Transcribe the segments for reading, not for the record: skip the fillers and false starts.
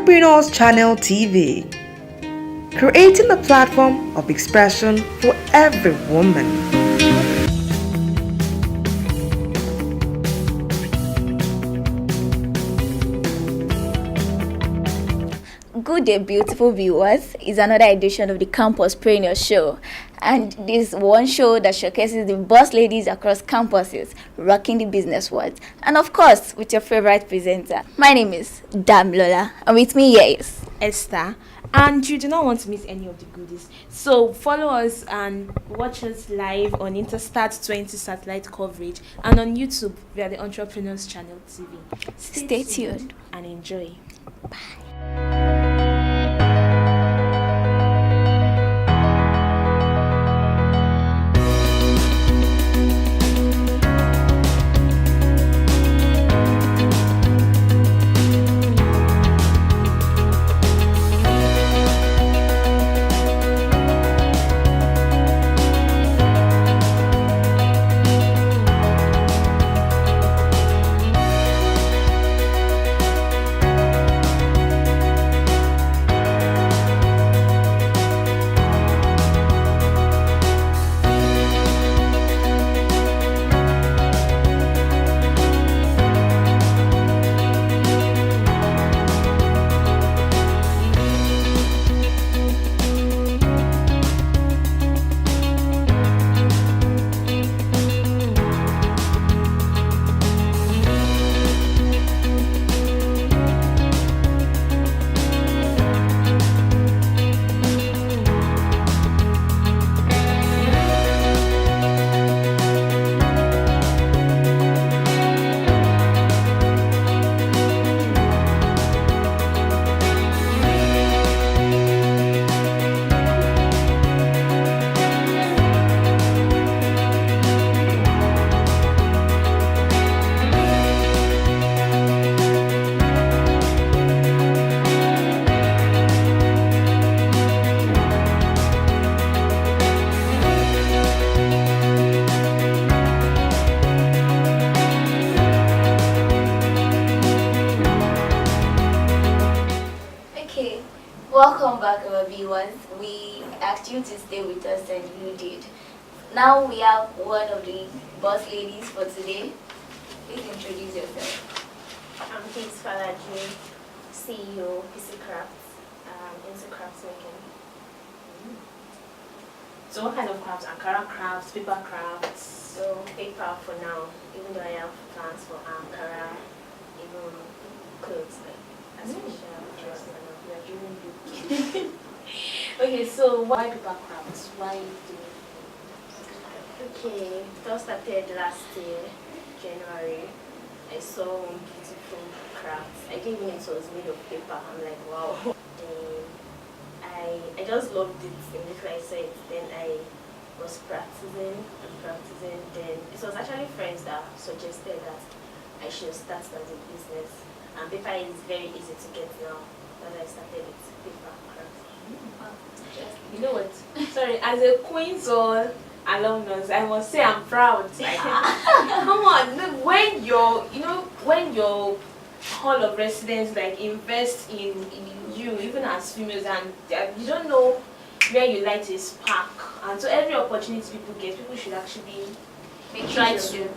Campusprenours Channel TV, creating a platform of expression for every woman. Good day, beautiful viewers. It's another edition of the Campuspreneurs Show, and this one show that showcases the boss ladies across campuses rocking the business world, and of course with your favorite presenter. My name is Damilola, and with me here is Esther, and you do not want to miss any of the goodies, so follow us and watch us live on Interstat 20 satellite coverage and on YouTube via the Entrepreneurs Channel TV. Stay tuned and enjoy. welcome back, our viewers. We asked you to stay with us and you did. Now we have one of the boss ladies for today. Please introduce yourself. I'm Falaju, CEO, PEACY into crafts making. So what kind of crafts? Ankara crafts, paper crafts? So paper for now, even though I have plans for Ankara, even clothes like special dress and we are doing good. Okay, so why paper crafts? Why do Okay, it all started last year, January. I saw one beautiful craft. I didn't even know it was made of paper. I'm like, wow. I just loved it immediately I saw it. Then I was practicing and practicing. Then it was actually friends that suggested that I should start as a business. And paper is very easy to get now. But I started with paper craft. You know what? Sorry, as a Queen's Hall alumnus, I must say I'm proud. Like, come on, look, when your hall of residence like invest in you, even as females, and you don't know where you like to spark, and so every opportunity people get, people should actually try to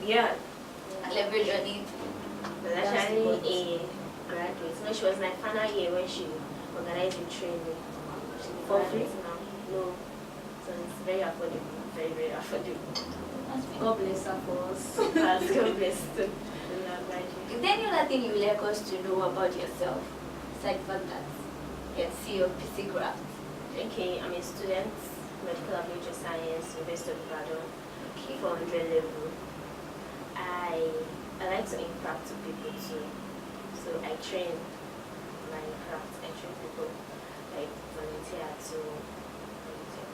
leverage on it. But actually a graduate. No, she was my final year when she organized the training. For free? Now. No. So it's very affordable. Very, very affordable. God bless her for us. God bless too. Is there any other thing you would like us to know about yourself, aside from that you can see your PEACY craft? Okay, I'm a student, medical laboratory science, University of Ibadan, 400 level. I like to impact to people too. So I train my craft. I train people, like volunteer to volunteer.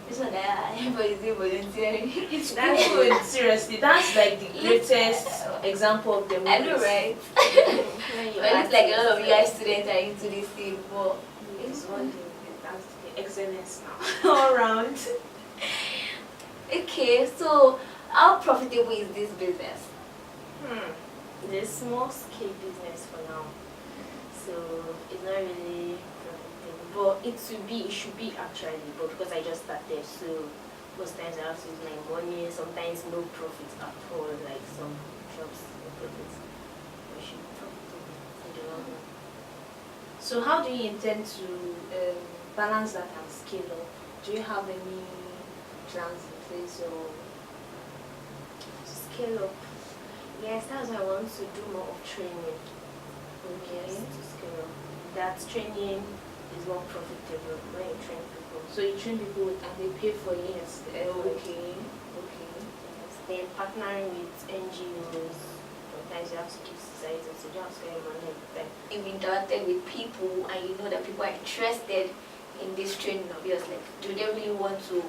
This one everybody's doing volunteering. It's good, seriously. That's like the greatest example of the I know, right? Well, it's like a lot of UI students are into this thing, but it's one thing. That's the excellence now. All around. Okay, so how profitable is this business? It's a small scale business for now. so it's not really profitable. But it should be actually, but because I just started, so most times I have to use my money, sometimes no profit at all, like some shops no profit. It should be profitable in the long run. So how do you intend to balance that and scale up? Do you have any plans in place or To scale up, yes, that's why I want to do more of training. Yes, to scale up. That training is more profitable when you train people. so you train people and they pay for it? Yes, Okay. Yes. Then partnering with NGOs, sometimes you have to give society, so you don't have to spend money every time. You've interacted with people and you know that people are interested in this training of yours. Like, do they really want to,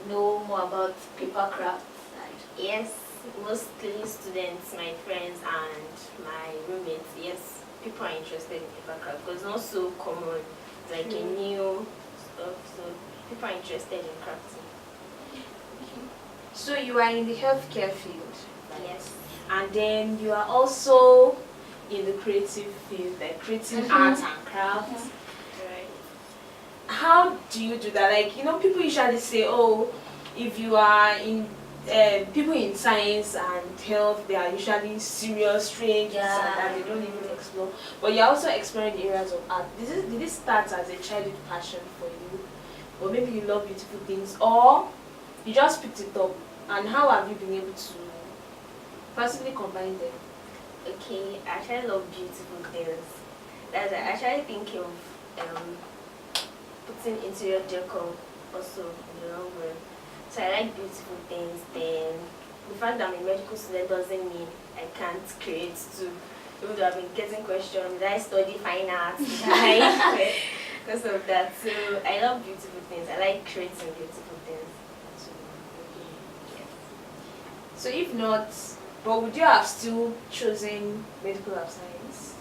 know more about papercraft? Yes, mostly students, my friends and my roommates, yes, people are interested in papercraft because it's not so common, like a new stuff, so people are interested in crafting. So you are in the healthcare field, Yes. and then you are also in the creative field, like creative arts and crafts. Right. How do you do that? Like, people usually say, oh, if you are in people in science and health, they are usually serious, strict, Yeah. and they don't even explore. But you're also exploring the areas of art. Did this start as a childhood passion for you? Or maybe you love beautiful things, or you just picked it up? And how have you been able to possibly combine them? Okay, I actually love beautiful things. That's I actually think of putting interior decor also in the long run. So I like beautiful things. Then the fact that I'm a medical student doesn't mean I can't create too. Even though I've been getting questions, did I study fine arts? Did I? Because of that. So I love beautiful things. I like creating beautiful things. So, yes. So if not, but would you have still chosen medical lab science?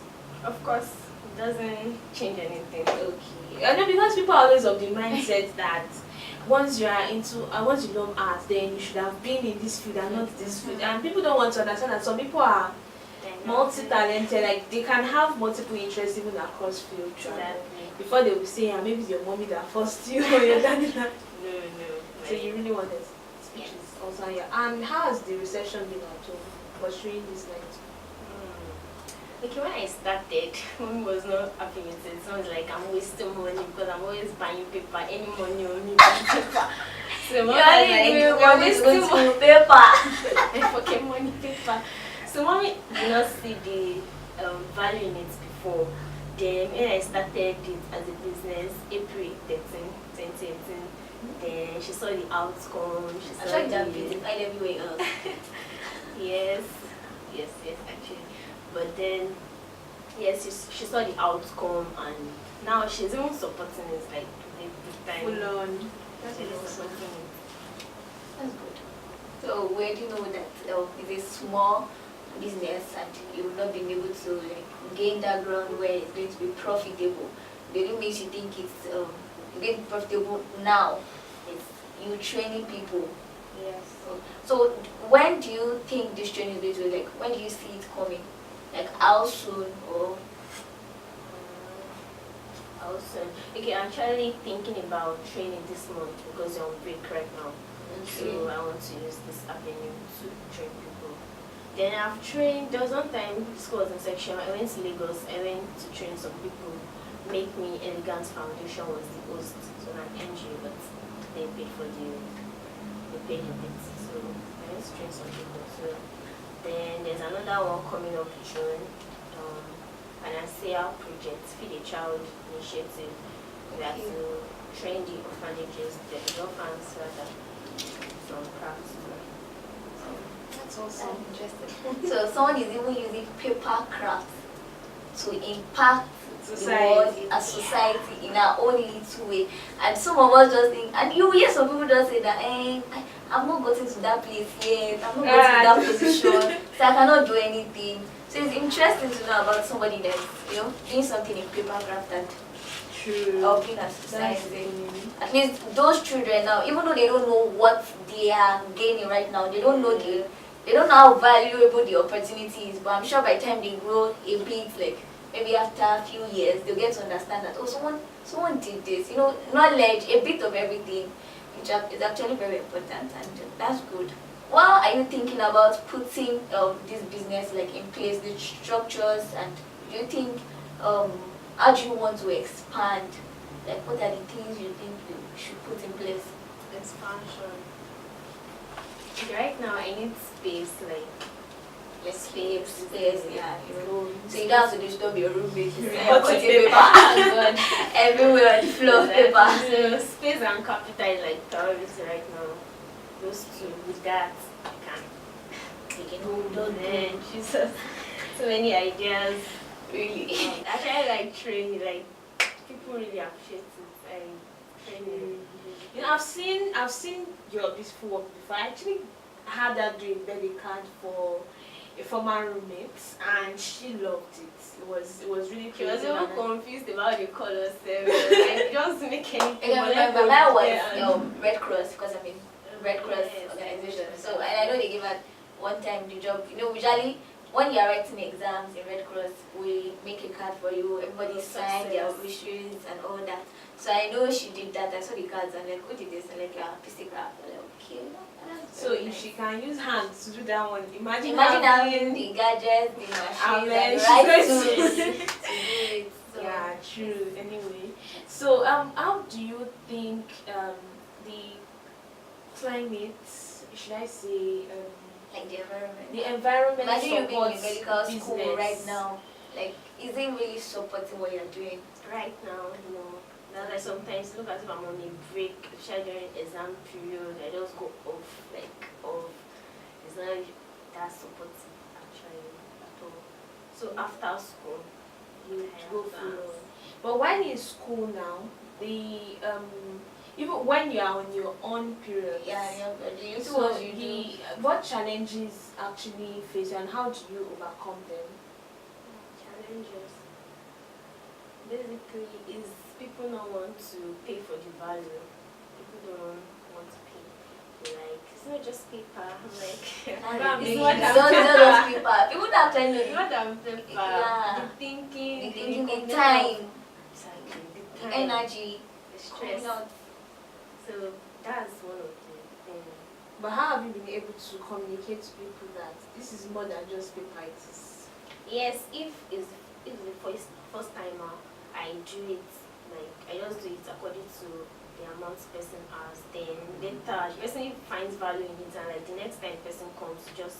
Of course, it doesn't change anything. Okay. I know, because people are always of the mindset that once you are once you love art, then you should have been in this field and not this field. And people don't want to understand that some people are multi-talented, like they can have multiple interests even across field. Exactly. Before they will say, maybe it's your mommy that forced you or your daddy that. No. So you really wanted speeches also. Yeah. And how has the reception been at home pursuing this line? Okay, when I started, mommy was not happy with it. Someone's like, I'm wasting money because I'm always buying paper. Any money on me buying paper. So mommy was like, you're wasting money paper. I fucking money paper. So mommy did not see the value in it before. Then when I started it as a business, April 13, 2018, then she saw the outcome. She saw Actually, the that beautified everywhere else. yes, actually. But then, yes, she saw the outcome, and now she's even supporting it, like the big time. Full on. That's supporting it. That's good. So where do you know that it's a small business and you've not been able to gain that ground where it's going to be profitable? The only makes you think it's going to be profitable now is you training people. Yes. So when do you think this training is going to when do you see it coming? Like how soon or? How soon? Okay, I'm actually thinking about training this month because you're on break right now. So I want to use this avenue to train people. Then I've trained, there was one time, the school was in section, I went to Lagos, I went to train some people. Make Me Elegance Foundation was the host, so an NGO, but they paid for they paid a bit. So I went to train some people. So then there's another one coming up June, financial project, Feed a Child initiative. We have to train the orphanages, the orphans rather, some crafts. That's awesome. interesting. So someone is even using paper craft to impact the world Society. as society in our own little way. And some of us just think, and you hear some people just say that, I'm not gotten to that place yet, I'm not gotten to that position, so I cannot do anything. So it's interesting to know about somebody that's, doing something in paper craft and True. helping our society. At least those children now, even though they don't know what they are gaining right now, they don't know they don't know how valuable the opportunity is, but I'm sure by the time they grow a bit, maybe after a few years, they'll get to understand that, oh, someone did this. You know, knowledge, a bit of everything, which is actually very important, and that's good. What are you thinking about putting this business like in place, the structures, and do you think, how do you want to expand? Like, what are the things you think you should put in place? Expansion. Right now, I need space, like Space, yeah. you know. So you don't have to disturb your roommate. Yeah, Put paper. paper everywhere on the floor of paper. So space and capital is like priority right now. Those two, with that, I can hold on. Man, Jesus, so many ideas. Really. Actually, like training, like people really appreciate it. Training. You know, I've seen your beautiful work before. I actually had her doing birthday card for a former roommate, and she loved it. It was really She was pretty, even and confused about the colors. Like, just make anything. I remember mine was Red Cross, because I'm in Red Cross Yes, organization. yes. So, and I know they give us one time the job. You know, usually when you're writing exams in Red Cross, we make a card for you. Everybody sign their wishes and all that. So I know she did that. I saw the cards and like, who did this? And like, yeah, PEACY-craft. I'm like, okay. That's so very if nice. she can use hands to do that one, imagine having the gadgets, the machines, Amen. and the She's right going tools to- to do it. So, Yeah, true. Anyway, so how do you think the climate, should I say, like the environment. the environment Imagine you being in supports medical school business right now. Like, is it really supporting what you're doing? Right now, no. Now, like sometimes look as if I'm on a break, especially during exam period. I just go off, like off. It's not that supportive actually at all. So after school, You I go have through. plans. But when in school now, the even when you are on your own period, The so ones you do. what challenges actually face you and how do you overcome them? Challenges basically is people don't want to pay for the value. People don't want to pay. They're like, it's not just paper. I'm like, It's it's what I'm not paper. those people. People that actually know It's what I'm paper. Yeah. The thinking, the thinking, the commitment, time, the the time, energy, the stress. coming out. So that's one of the things. But how have you been able to communicate to people that this is more than just paper? It is. Yes, if the first timer, I do it like I just do it according to the amount the person has. Then later, the person finds value in it, and like the next time the person comes, just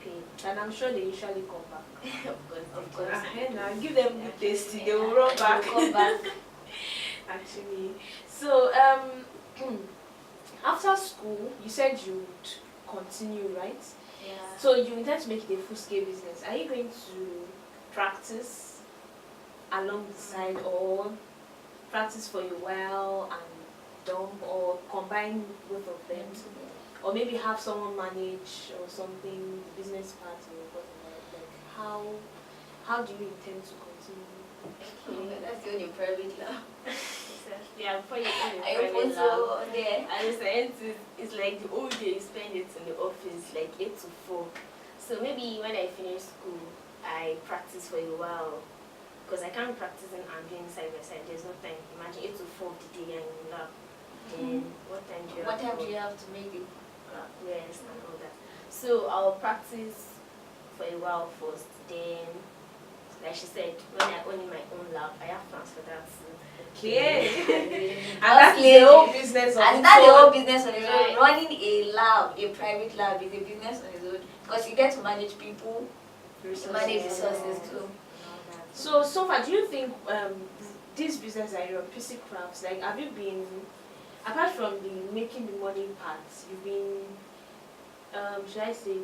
pay. And I'm sure they usually come back. Of course. Now give them the tasty, they will run back. Come back. Actually, so after school, you said you would continue, right? Yeah. So you intend to make it a full-scale business. Are you going to practice along the side, or practice for a while and dump, or combine both of them, or maybe have someone manage or something, the business part or whatever? Like how do you intend to continue? Okay, that's the only private lab. Yeah, before you go in I private put lab. so there. And it's like the whole day you spend it in the office, like 8 to 4. So maybe when I finish school, I practice for a while. Because I can't practice and doing side by side. There's no time. Imagine 8 to 4 of the day and in lab. Then what time do you What have time to do you have to make it? rest and all that? So I'll practice for a while first. Then, like she said, when I own my own lab, I have plans for that too. Okay. And That's that's the whole business of And that's the its whole own. business on its own. Right. Running a lab, a private lab, is a business on its own. Because you get to manage people, manage resources too. So far, do you think this business that you're PC crafts, like, have you been, apart from the making the money part, you've been, should I say,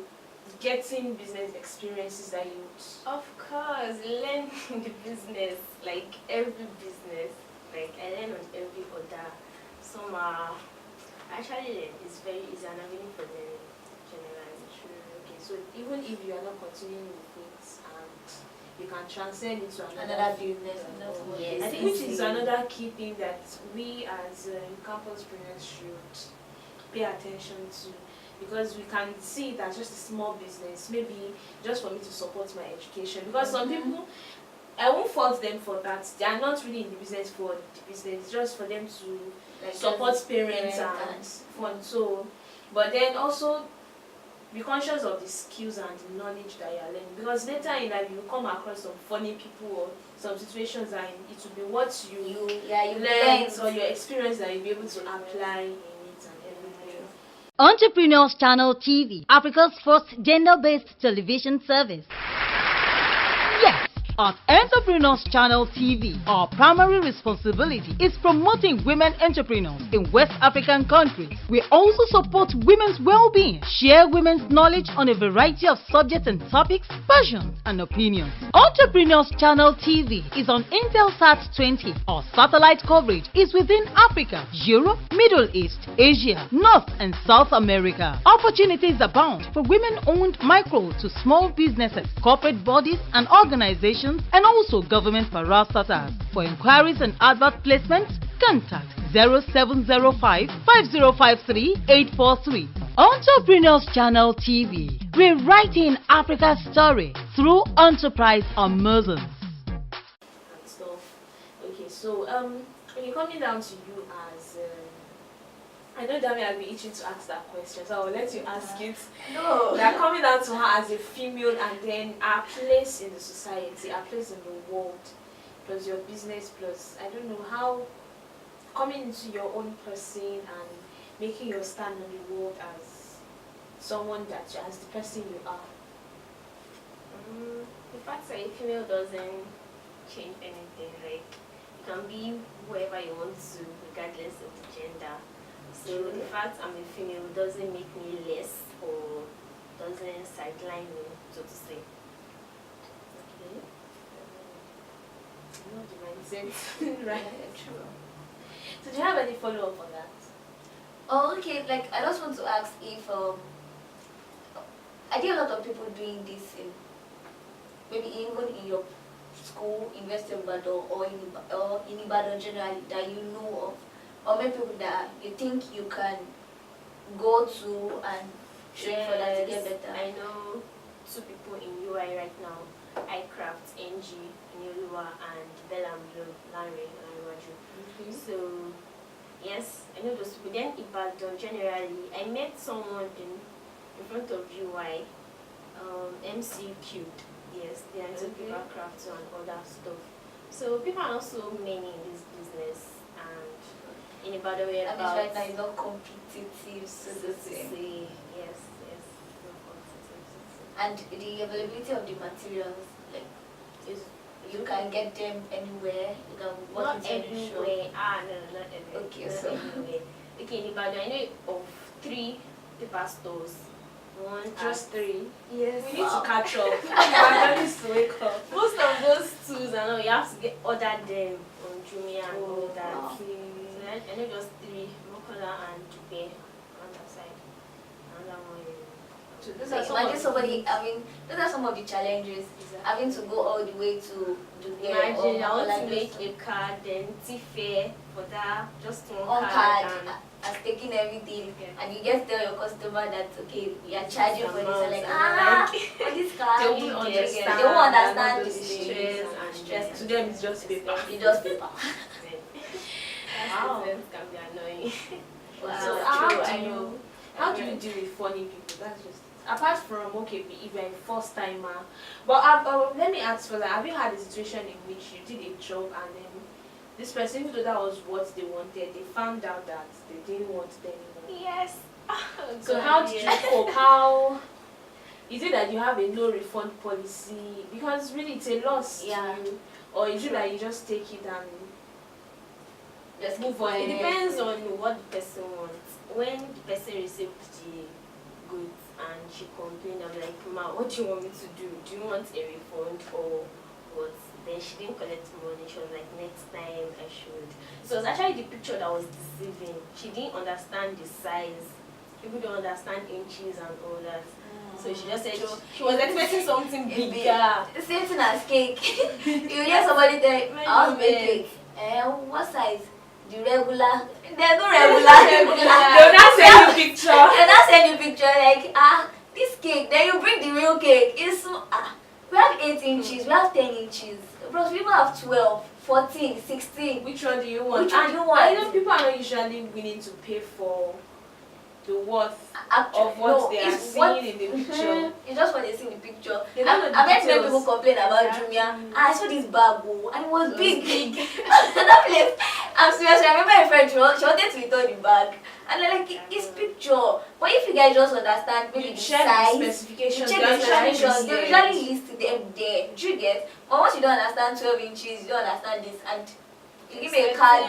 getting business experiences that you? Of course, learn the business, like every business. Like I learn on every other. Some are actually it's very easy and avenue for the generally. Okay, so even if you are not continuing with it and you can transcend into Another business. Yes. I think which is another key thing that we as CAMPUSPRENEURS should pay attention to, because we can see it as just a small business, maybe just for me to support my education, because some people I won't fault them for that. They are not really in the business for the business. It's just for them to Like support just parents and fund. So, but then also be conscious of the skills and the knowledge that you are learning, because later in life you will come across some funny people or some situations, and it will be what you learn or your experience that you'll be able to apply in it and everything. Entrepreneurs Channel TV, Africa's first gender-based television service. Yes, at Entrepreneurs Channel TV, our primary responsibility is promoting women entrepreneurs in West African countries. We also support women's well-being, share women's knowledge on a variety of subjects and topics, passions and opinions. Entrepreneurs Channel TV is on Intelsat 20. Our satellite coverage is within Africa, Europe, Middle East, Asia, North and South America. Opportunities abound for women-owned micro to small businesses, corporate bodies and organizations, and also government parastatals. For inquiries and advert placements, contact 0705 5053 843. Entrepreneurs Channel TV, rewriting Africa's story through enterprise Amazons. And stuff. Okay, so okay, coming down to you as I know Dami has been itching to ask that question, so I will let you ask it. No. They are coming down to her as a female, and then our place in the society, our place in the world, plus your business, plus I don't know how coming into your own person and making your stand on the world as someone that you, as the person you are. The fact that a female doesn't change anything. Like, you can be whoever you want to, regardless of the gender. So the fact I'm a female doesn't make me less or doesn't sideline me, so to say. Okay. You know the mindset, right? True. So do you have any follow-up on that? Oh, okay. Like, I just want to ask if I think a lot of people doing this in maybe even in your school, University of Ibadan, or in Ibadan generally, that you know of, or maybe people that you think you can go to and train for that to get better. I know 2 people in UI right now, iCraft, NG, Niolua, and Bella and Blue, Larry. So, yes, I know those people. Then Ibadan generally, I met someone in front of UI, MC Cubed. Yes, they are into papercraft and all that stuff. So people are also many in this business, and in Ibadan we're about... right now it's not competitive, so to say. Yes, not competitive. And the availability of the materials, like, is you can get them anywhere. You can work Not into any shop. everywhere. No, not everywhere. Okay, not so everywhere. Okay, in Ibadan, I know of 3 paper stores. One Just 3. yes. We need to catch up. Ibadan needs to wake up. Most of those tools, I know you have to order them on Jumia and all that. Wow. So I know just 3, Mokola and Dubai on that side. Another one. So those Like, are some imagine of somebody, I mean, those are some of the challenges. Having to go all the way to Dubai. Imagine I want to like make a card, then T-Fair for that, just one card card. as taking everything, Yeah. and you just tell your customer that okay, we are charging for this. amount, Like, and for this card, They you won't get- understand. They won't understand All the those stress things and and stress. to them it's just paper. It's just paper. Wow. Accidents can be annoying. Wow. So how do you deal with funny people? That's just apart from okay, if you're a first timer. But let me ask for that. Have you had a situation in which you did a job and then this person, even though that was what they wanted, they found out that they didn't want it anymore? Yes. So how did you cope? How is it that you have a no refund policy? Because really it's a loss to you. Or is it that you just take it and Just move keep on? It going. depends on what the person wants. When the person received the goods and she complained, I'm like, Ma, what do you want me to do? Do you want a refund or what? Then she didn't collect money. She was like, next time I should. So it was actually the picture that was deceiving. She didn't understand the size. People don't understand inches and all that. So she just said she was expecting something bigger. Same thing as cake. You hear somebody say, I want to make cake. What size? The regular. There's no regular. they'll not send you picture? They'll not send you picture like, this cake. Then you bring the real cake. It's so, We have 8 inches, we have 10 inches. Plus people have 12, 14, 16. Which one do you want? Which one do you And want? I know people are not usually willing to pay for the worth Actually, of what no, they are it's what- seeing in the picture. It's just what they see in the picture. They don't know the I met many details. people complain about Exactly. Jumia. I saw this bag, oh, and it was big. big. That place, I'm serious. I remember a friend, she wanted to return the bag. And I'm like, it's picture. But if you guys just understand maybe You the check size, the you specifications. check the specifications, they usually list them there. Do you get? But once you don't understand 12 inches, you don't understand this, and you give me a card,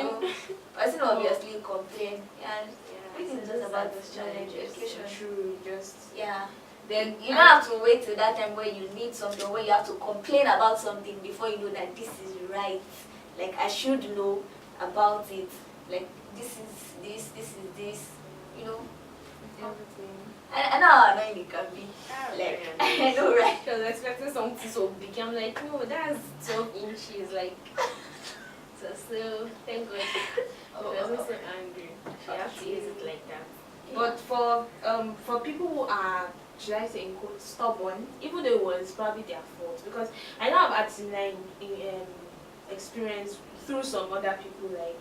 person obviously complain. And this is just about this challenge education. True, just Yeah. then You don't have to wait till that time where you need something, where you have to complain about something before you know that this is right. Like, I should know about it. Like, this is this, you know. everything. I know how annoying it can be. Like, I know, right? She was expecting something so big. I'm like, no, that's 12 inches. Like, so thank God. I was so angry. She has to use it like that. But for people who are, should I say in quotes, stubborn, even though it was probably their fault, because I know I've had similar experience through some other people. Like,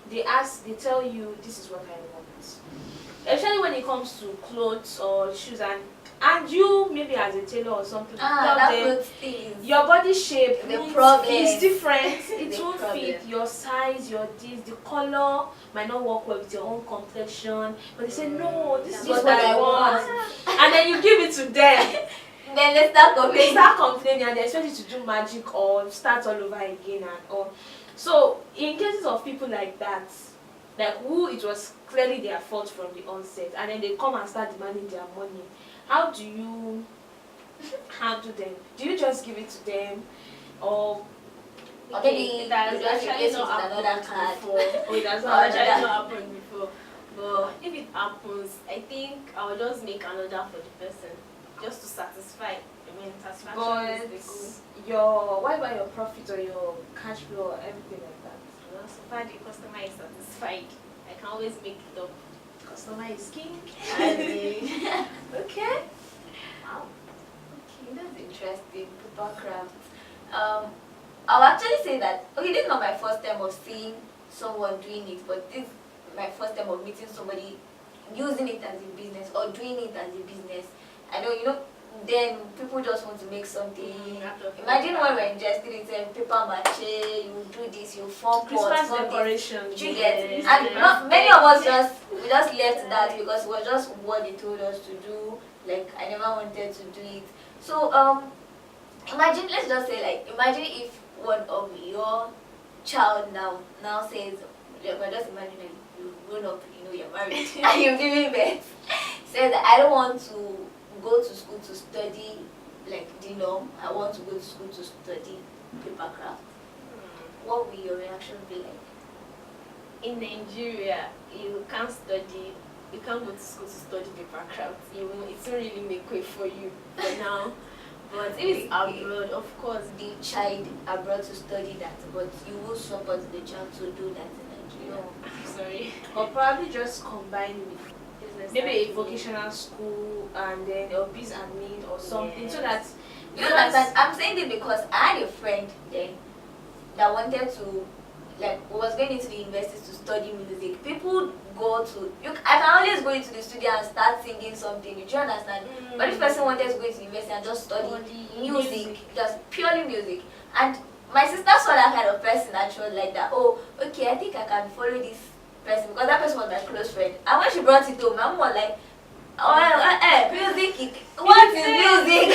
they tell you this is what I want, especially when it comes to clothes or shoes, and you maybe as a tailor or something, tell that them good thing. your body shape The problem. is different. It The won't problem. fit your size, your this, the color might not work well with your own complexion. But they say no, this is what I want, and then you give it to them. Then they start They complaining. start complaining and they expect you to do magic or start all over again and all. So in cases of people like that, like who it was clearly their fault from the onset, and then they come and start demanding their money, how do you handle them? Do you just give it to them, or Maybe It has you just actually replace it not with another happened card. before. oh, it does Oh, not Actually actually not happened before. But if it happens, I think I'll just make another for the person, just to satisfy. I mean, satisfaction is the goal. what about your profit or your cash flow or everything like that? You know, so far the customer is satisfied. I can always make it up. Customer is king. Okay. Wow. Okay, that's interesting. Papercraft. I'll actually say that, okay, this is not my first time of seeing someone doing it, but this is my first time of meeting somebody using it as a business or doing it as a business. I know, you know, then people just want to make something. Imagine when we're ingesting it in paper mache, you do this, you form Christmas pots, decoration. you get yes, and yes. not many of us we just left that because it was just what they told us to do. Like, I never wanted to do it. So imagine, let's just say, like, imagine if one of your child now says, like, we're just imagining you grown up, you know, you're married and you're giving birth, says, I don't want to go to school to study like the norm, I want to go to school to study papercraft. What will your reaction be like? In Nigeria, you can't study, you can't go to school to study papercraft. It won't really make way for you for now. But if it's abroad, of course. The child abroad to study that, but you will support the child to do that in Nigeria. No, I'm sorry. Or probably just combine with Business maybe a admin. vocational school and then a biz admin or something, so Yes. that You understand? I'm saying this because I had a friend then that wanted to, like, was going into the university to study music. People go to, I can always go into the studio and start singing something. Do you understand? But this person wanted to go into university and just study music, just purely music. And my sister saw that kind of person and she was like that, oh, okay, I think I can follow this person because that person was my close friend. And when she brought it home, my mom was like, music, what is music?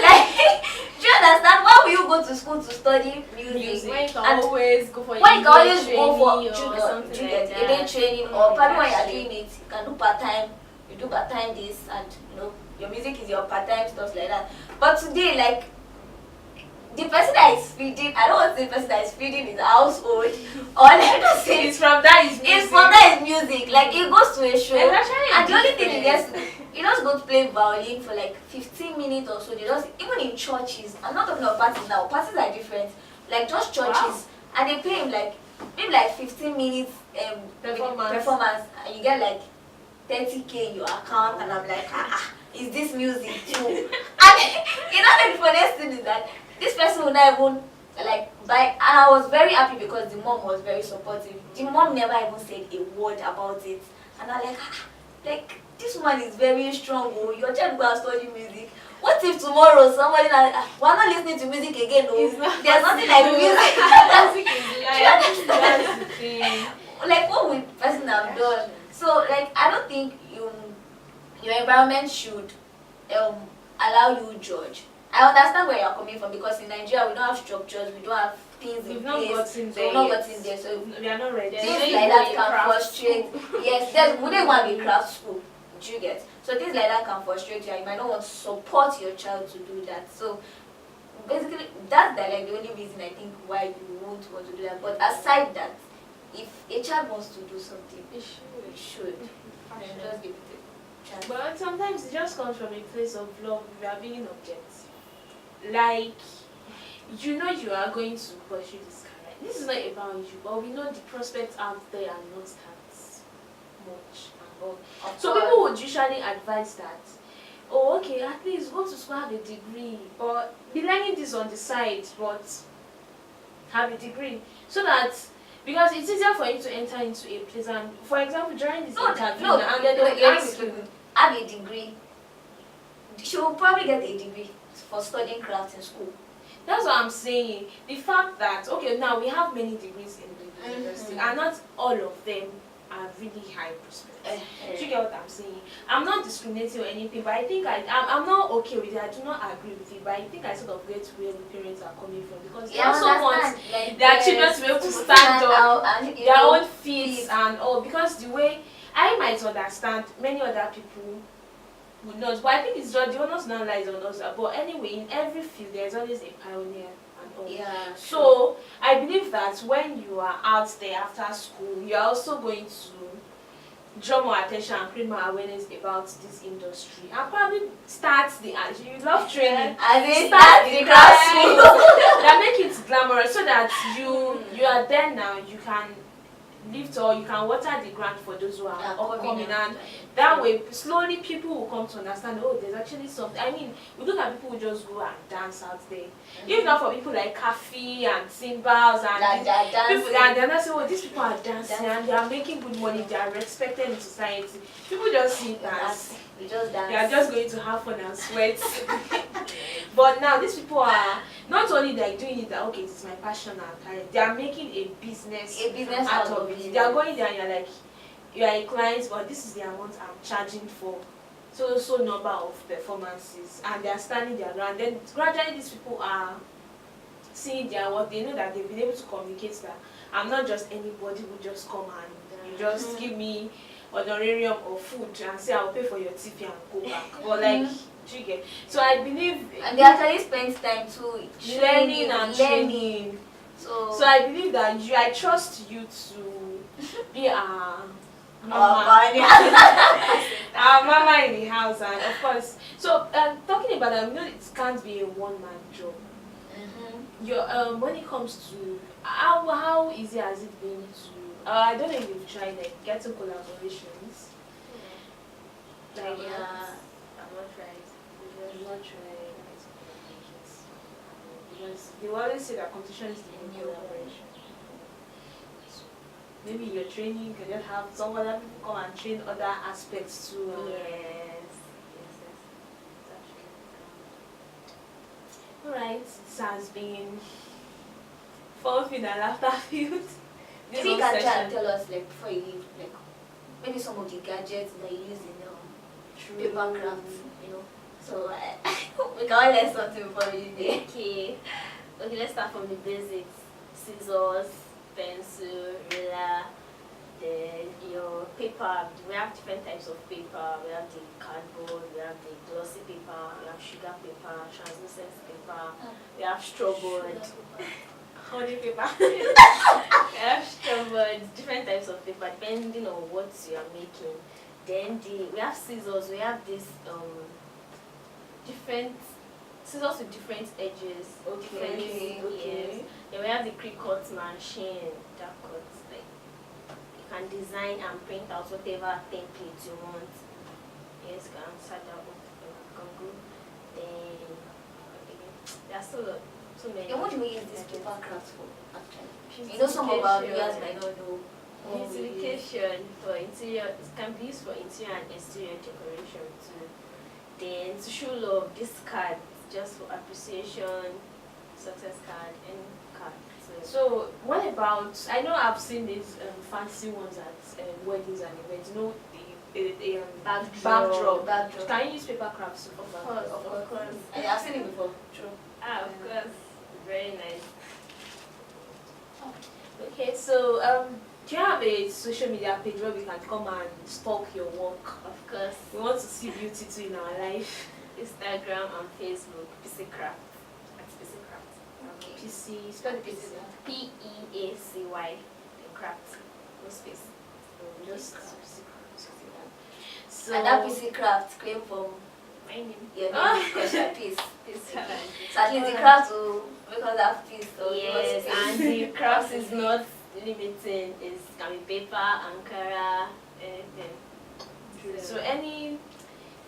Like, do you understand? Why will you go to school to study music? When you can And always go for why you can always training go for or something like a day that. training, or probably when you're Actually. doing it, you can do part-time, you do part-time this, and you know, your music is your part-time, stuff like that. But today, like, the person that is feeding, I don't want to say the person that is feeding his household, or let us say it's from that is it's from that is music. Like, it goes to a show, It's actually and the only thing he different. gets to, he just go to play violin for like 15 minutes or so. They just, even in churches, I'm not talking about parties now, parties are different, like just churches, and they pay him like maybe like 15 minutes performance, and you get like 30K in your account, and I'm like, is this music too? And You know the funniest thing is that this person will not even like buy, and I was very happy because the mom was very supportive. The mom never even said a word about it, and I'm like this woman is very strong. Oh, your child go and study music. What if tomorrow somebody we're not listening to music again? No, there's nothing like music. Music is life. That's the thing. Like what would person have done? So like I don't think your environment should allow you judge. I understand where you're coming from because in Nigeria we don't have structures, we don't have things in We've not place. gotten So there we've not yet. gotten there. So We are not ready. things like that can frustrate. Yes, there's we don't want to be craft school. Do you get? So things like that can frustrate you and you might not want to support your child to do that. So basically that's like the only reason I think why you won't want to do that. But aside that, if a child wants to do something, It should. then just give it a chance. But sometimes it just comes from a place of love. We are being objective. Like, you know you are going to pursue this career. This is not about you, but we know the prospects out there are not that much and all. So people would usually advise that, oh, okay, at least go to school, have a degree, but be learning this on the side, but have a degree. So that, because it's easier for you to enter into a place, and for example, during this interview, and then they'll ask you, have a degree. She will probably get a degree for studying craft in school. that's what I'm saying. The fact that, okay, now we have many degrees in the university, and not all of them are really high prospects. Do you get what I'm saying? I'm not discriminating or anything, but I think I'm not okay with it. I do not agree with it, but I think I sort of get where the parents are coming from, because they also want like their children to be able to stand up and their own feet and all, because the way I might understand, many other people would not, but I think it's just the onus now lies on us. But anyway, in every field there's always a pioneer and all. Yeah. So I believe that when you are out there after school, you are also going to draw more attention and create more awareness about this industry, and probably start the you love training. Start the craft school. That make it glamorous, so that you are there now, you can lift or you can water the ground for those who are upcoming, and that way slowly people will come to understand, oh, there's actually something. I mean, we look at people who just go and dance out there, even not for people like Kafi and Cymbals and people that they're not saying, oh, these people are dancing and they are making good money, they are respected in society. People just see it as they are just going to have fun and sweat. But now these people are not only like doing it that, okay, it's my passion and career, they are making a business out of it. They are going there and you're like, you are a client, but this is the amount I'm charging for so number of performances, and they are standing their ground. Then gradually these people are seeing their work. They know that they've been able to communicate that I'm not just anybody who just come and you just give me honorarium or food and say I'll pay for your TV and go back. But like, so I believe, and they actually spend time to learning and training. So I believe that I trust you to be our mama in the house, and of course. So talking about that, it can't be a one-man job. When it comes to how easy has it been to? I don't know if you've tried like getting collaborations. Like I'm not tried. You've not tried collaborations, because they always say that competition is the new collaboration. Maybe in your training you can just have some other people come and train other aspects too. Yes. Alright, it has been fun and laughter filled. Maybe you can try and tell us, like, before you leave, like, maybe some of the gadgets that you use in papercraft, you know. So we can all learn something before we leave. Okay, let's start from the basics. Scissors, pencil, ruler, then your paper. We have different types of paper. We have the cardboard, we have the glossy paper, we have sugar paper, translucent paper, we have strawboard, Honey paper. we have strawboard, different types of paper depending on what you are making. Then we have scissors. We have this different scissors with different edges. Okay. Yes. Then we have the quick-cut machine that cuts, like, you can design and print out whatever template you want. Yes, you can set that up on Google. Then There are so many. And what do we use this papercraft for, actually? Beautification. Some of our viewers might not know. Beautification for interior, it can be used for interior and exterior decoration too. Then to show love, this card just for appreciation, success card, and card. So what about, I know I've seen these fancy ones at weddings and events, you know, the backdrop. Can you use paper crafts for backdrop? Of course. I've seen it before. True. Of course. Very nice. Okay, so do you have a social media page where we can come and stalk your work? Of course. We want to see beauty too in our life. Instagram and Facebook, PEACYcraft. That's PEACYcraft. Okay. PC, spell the PC. PEACY, and craft. No space. Just So, and that papercraft came from my name. your name, because you're peace. PEACY. So at least the craft will make us have peace. So Yes, and the craft is not limiting. It can be paper, Ankara, anything. So any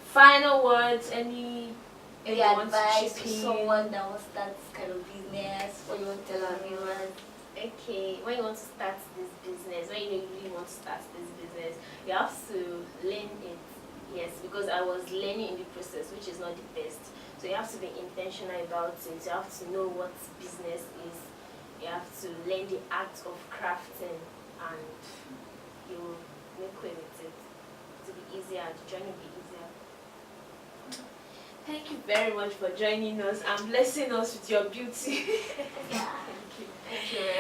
final words, any advice to chip in? someone that wants to start this kind of business? What you want to tell our viewers? Okay, when you want to start this business, when you really want to start this business, you have to learn it. Yes, because I was learning in the process, which is not the best. So you have to be intentional about it. You have to know what business is. You have to learn the art of crafting, and you make way with it. To be easier, the journey will be easier. Thank you very much for joining us and blessing us with your beauty. Yeah. Thank you very